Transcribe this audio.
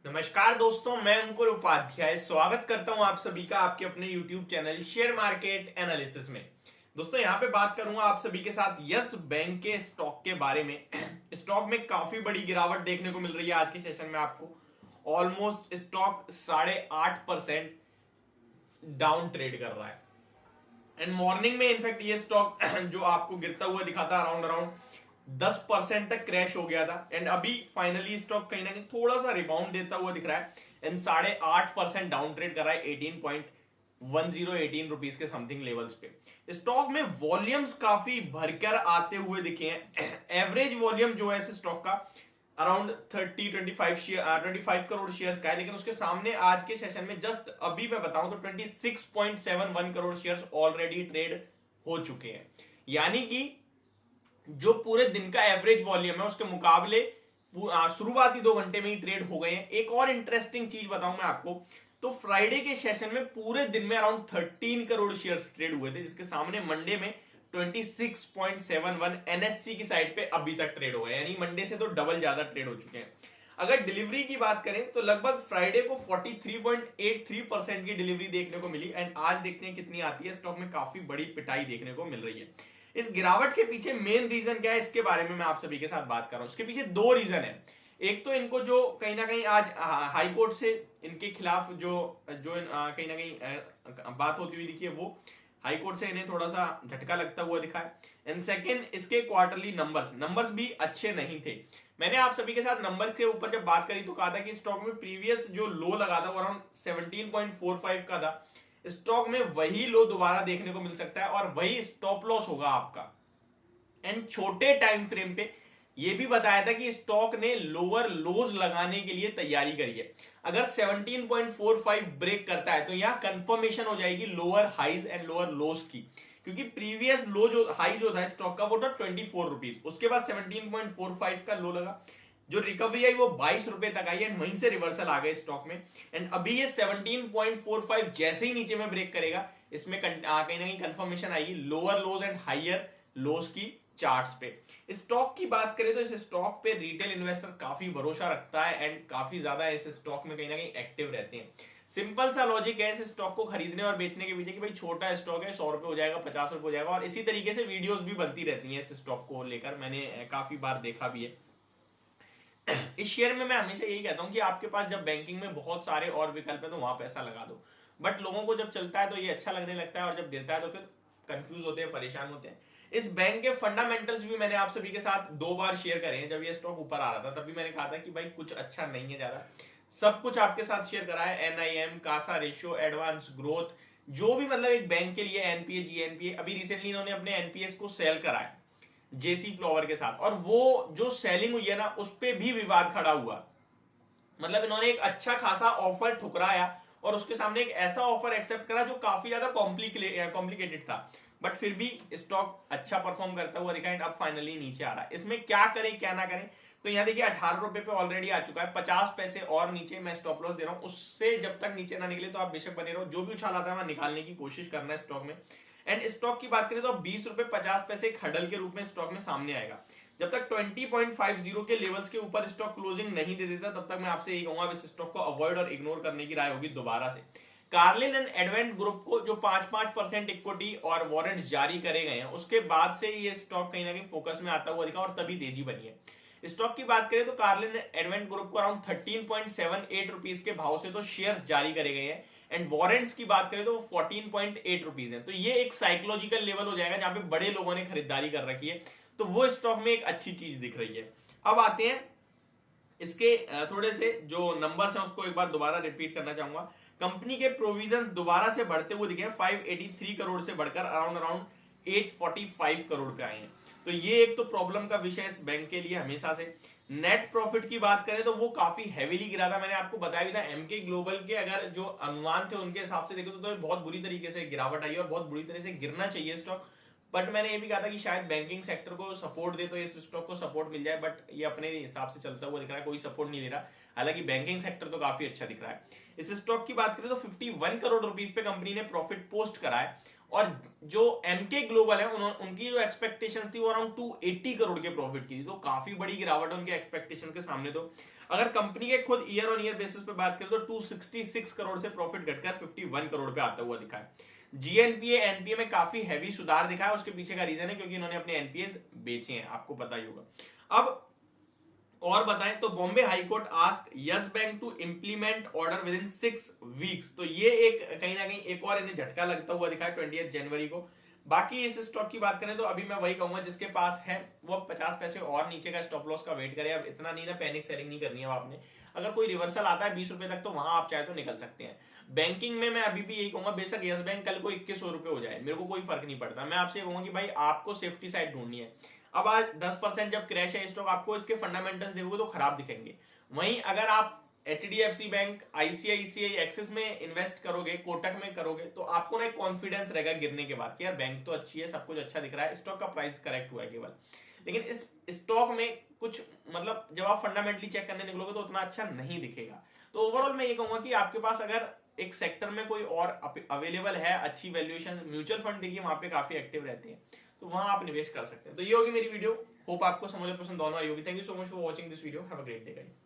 नमस्कार दोस्तों, मैं अंकुर उपाध्याय स्वागत करता हूं आप सभी का आपके अपने YouTube channel share market analysis में। दोस्तों यहां पे बात करूंगा आप सभी के साथ यस बैंक के स्टॉक के बारे में। स्टॉक में काफी बड़ी गिरावट देखने को मिल रही है आज के सेशन में। आपको ऑलमोस्ट स्टॉक 8.5% डाउन ट्रेड कर रहा है एंड मॉर्निंग में इनफैक्ट ये स्टॉक जो आपको गिरता हुआ दिखा था अराउंड 10% तक क्रैश हो गया था एंड अभी फाइनली स्टॉक कहीं ना कहीं थोड़ा सा रिबाउंड देता हुआ दिख रहा है एंड 8.5% डाउन ट्रेड कर रहा है 18 रुपीज के समथिंग लेवल्स पे। स्टॉक में वॉल्यूम्स काफी भरकर आते हुए दिखे हैं। एवरेज वॉल्यूम जो है स्टॉक का अराउंड 25 करोड़ शेयर्स का है, लेकिन उसके सामने आज के सेशन में जस्ट अभी मैं बताऊं तो 26.71 करोड़ शेयर्स ऑलरेडी ट्रेड हो चुके हैं। यानी कि जो पूरे दिन का एवरेज वॉल्यूम है उसके मुकाबले शुरुआती 2 घंटे में ही ट्रेड हो गए हैं। एक और इंटरेस्टिंग चीज बताऊं मैं आपको, तो फ्राइडे के सेशन में पूरे दिन में अराउंड 13 करोड़ शेयर्स ट्रेड हुए थे, जिसके सामने मंडे में 26.71 एनएससी की साइड पे अभी तक ट्रेड हो गए, यानी मंडे से तो डबल ज्यादा ट्रेड हो चुके हैं। अगर डिलीवरी की बात करें तो लगभग फ्राइडे को 43.83% की डिलीवरी देखने को मिली एंड आज देखते हैं कितनी आती है। स्टॉक में काफी बड़ी पिटाई देखने को मिल रही है। इस गिरावट के पीछे मेन रीजन क्या है, इसके बारे में मैं आप सभी के साथ बात कर रहा हूं। इसके पीछे 2 रीजन है। एक तो इनको जो कहीं ना कहीं आज हाई कोर्ट से इनके खिलाफ जो कहीं ना कहीं बात होती हुई दिखी है, वो हाई कोर्ट से इन्हें थोड़ा सा झटका लगता हुआ दिखा है। एंड सेकंड, इसके क्वार्टरली नंबर्स भी अच्छे नहीं थे। मैंने आप सभी के साथ नंबर के ऊपर जब बात करी तो कहा था कि स्टॉक में प्रीवियस जो लो लगा था वो अराउंड 17.45 का था। स्टॉक में वही लो दोबारा देखने को मिल सकता है और वही स्टॉप लॉस होगा आपका। एंड छोटे टाइम फ्रेम पे ये भी बताया था कि स्टॉक ने लोअर लोज लगाने के लिए तैयारी करी है। अगर 17.45 ब्रेक करता है तो यहां कंफर्मेशन हो जाएगी lower highs and lower lows की, क्योंकि प्रीवियस लो जो हाई जो था स्टॉक का वो था 24 रुपीज, उसके बाद 17.45 का लो लगा, जो रिकवरी आई वो 22 रुपए तक आई एंड वहीं से रिवर्सल आ गए स्टॉक में। एंड अभी ये 17.45 जैसे ही नीचे में ब्रेक करेगा, इसमें कहीं ना कहीं कंफर्मेशन आएगी lower lows and higher lows की चार्ट्स पे। स्टॉक की बात करें तो इस स्टॉक पे रिटेल इन्वेस्टर काफी भरोसा रखता है एंड काफी ज्यादा इस स्टॉक में कहीं ना कहीं एक्टिव रहते हैं। सिंपल सा लॉजिक है इस स्टॉक को खरीदने और बेचने के पीछे कि भाई छोटा स्टॉक है, 100 रुपए हो जाएगा, 50 रुपए हो जाएगा, और इसी तरीके से वीडियोस भी बनती रहती हैं इस स्टॉक को लेकर, मैंने काफी बार देखा भी है। इस शेयर में मैं हमेशा यही कहता हूं कि आपके पास जब बैंकिंग में बहुत सारे और विकल्प है तो वहां पैसा लगा दो, बट लोगों को जब चलता है तो ये अच्छा लगने लगता है और जब गिरता है तो फिर कंफ्यूज होते हैं, परेशान होते हैं। इस बैंक के फंडामेंटल्स भी मैंने आप सभी के साथ 2 बार शेयर करे हैं। जब ये स्टॉक ऊपर आ रहा था तब भी मैंने कहा था कि भाई कुछ अच्छा नहीं है ज्यादा, सब कुछ आपके साथ शेयर करा है। NIM, Kasa ratio, advance growth, जो भी मतलब एक बैंक के लिए एनपीए, जीएनपीए, अभी रिसेंटली इन्होंने अपने एनपीएस को सेल करा है जेसी फ्लावर के साथ, और वो जो सेलिंग हुई है ना उस पर भी विवाद खड़ा हुआ। मतलब इन्होंने एक अच्छा खासा ऑफर ठुकराया और उसके सामने एक ऐसा ऑफर एक्सेप्ट करा जो काफी ज्यादा कॉम्प्लिकेटेड था, बट फिर भी स्टॉक अच्छा परफॉर्म करता हुआ दिखा एंड अब फाइनली नीचे आ रहा है। इसमें क्या करें क्या ना करें, तो यहाँ देखिए 18 रुपए पे ऑलरेडी आ चुका है, 50 पैसे और नीचे मैं स्टॉप लॉस दे रहा हूँ। उससे जब तक नीचे ना निकले तो आप बेशक बने रहो, जो भी उछाल आता है वहां निकालने की कोशिश करना है स्टॉक में। एंड स्टॉक की बात करें तो 20 रुपए 50 पैसे एक हडल के रूप में स्टॉक में सामने आएगा। जब तक 20.50 के लेवल्स के ऊपर स्टॉक क्लोजिंग नहीं दे देता तब तक मैं आपसे यही कहूंगा इस स्टॉक को अवॉइड और इग्नोर करने की राय होगी दोबारा से। कार्लिन एंड एडवेंट ग्रुप को जो 5% इक्विटी और वारंट्स जारी करे गए हैं उसके बाद से ये स्टॉक कहीं ना कहीं फोकस में आता हुआ दिखा और तभी तेजी बनी है। स्टॉक की बात करें तो कार्लिन एडवेंट ग्रुप को अराउंड 13.78 रुपीज के भाव से तो शेयर्स जारी करे गए हैं एंड वारंट्स की बात करें तो वो 14.8 रुपीज है। तो ये एक साइकोलॉजिकल लेवल हो जाएगा जहां पे बड़े लोगों ने खरीदारी कर रखी है, तो वो स्टॉक में एक अच्छी चीज दिख रही है। अब आते हैं इसके थोड़े से जो नंबर्स हैं उसको एक बार दोबारा रिपीट करना चाहूंगा। कंपनी के प्रोविजन दोबारा से बढ़ते हुए दिखे, 583 करोड़ से बढ़कर अराउंड 845 करोड़ पे आए हैं। तो ये एक तो प्रॉब्लम का विषय इस बैंक के लिए हमेशा से। नेट प्रॉफिट की बात करें तो वो काफी हैवीली गिरा था, मैंने आपको बताया भी था। एमके ग्लोबल के अगर जो अनुमान थे उनके हिसाब से देखो तो बहुत बुरी तरीके से गिरावट आई और बहुत बुरी तरह से गिरना चाहिए स्टॉक, बट मैंने ये भी कहा था कि शायद बैंकिंग सेक्टर को सपोर्ट दे तो इस स्टॉक को सपोर्ट मिल जाए, बट ये अपने हिसाब से चलता हुआ दिख रहा है, कोई सपोर्ट नहीं ले रहा। हालांकि बैंकिंग सेक्टर तो काफी अच्छा दिख रहा है। इस स्टॉक की बात करें तो 51 करोड़ रुपीस पे कंपनी ने प्रॉफिट पोस्ट करा है, और जो एमके ग्लोबल है उनकी जो एक्सपेक्टेशंस थी वो अराउंड 280 करोड़ के प्रॉफिट की थी, तो काफी बड़ी गिरावट है उनके एक्सपेक्टेशन के सामने। तो अगर कंपनी के खुद ईयर ऑन ईयर बेसिस पे बात करें तो 266 करोड़ से प्रॉफिट घटकर 51 करोड़ पे आता हुआ दिखा है। जीएनपीए एनपीए में काफी हैवी सुधार दिखा है, उसके पीछे का रीजन है क्योंकि इन्होंने अपने एनपीए बेचे हैं, आपको पता ही होगा। अब और बताएं तो Bombay high court asked Yes bank to implement order within 6 weeks, तो ये एक कहीं ना कहीं एक और इन्हें झटका लगता हुआ दिखा है 20 जनवरी को। बाकी इस स्टॉक की बात करें तो अभी मैं वही कहूंगा जिसके पास है वो 50 पैसे और नीचे का स्टॉप लॉस का वेट करे। अब इतना नहीं ना पैनिक सेलिंग नहीं करनी है आपने, अगर कोई रिवर्सल आता है 20 रुपए तक तो वहां आप चाहे तो निकल सकते हैं। बैंकिंग में मैं अभी भी यही कहूंगा, बेशक यस बैंक कल को 2100 रुपए हो जाए, मेरे को कोई फर्क नहीं पड़ता। मैं आपसे कहूंगा कि भाई आपको सेफ्टी साइड ढूंढनी है। अब आज 10% जब क्रैश है स्टॉक, आपको इसके फंडामेंटल्स देखोगे तो खराब दिखेंगे। वहीं अगर आप एचडीएफसी बैंक, आईसीआईसीआई, एक्सिस में इन्वेस्ट करोगे, कोटक में करोगे, तो आपको ना एक कॉन्फिडेंस रहेगा गिरने के बाद कि यार बैंक तो अच्छी है, सब कुछ अच्छा दिख रहा है, स्टॉक का प्राइस करेक्ट हुआ है केवल। लेकिन इस स्टॉक में कुछ मतलब जब आप फंडामेंटली चेक करने निकलोगे तो उतना अच्छा नहीं दिखेगा। तो ओवरऑल मैं ये कहूंगा कि आपके पास अगर एक सेक्टर में कोई और अवेलेबल है अच्छी वैल्यूएशन, म्यूचुअल फंड देखिए वहां पे काफी एक्टिव रहते हैं, तो वहां आप निवेश कर सकते हैं। तो ये होगी मेरी वीडियो, होप आपको समझ पसंद दोनों आई होगी। Thank you so much for watching this video, have a great day guys.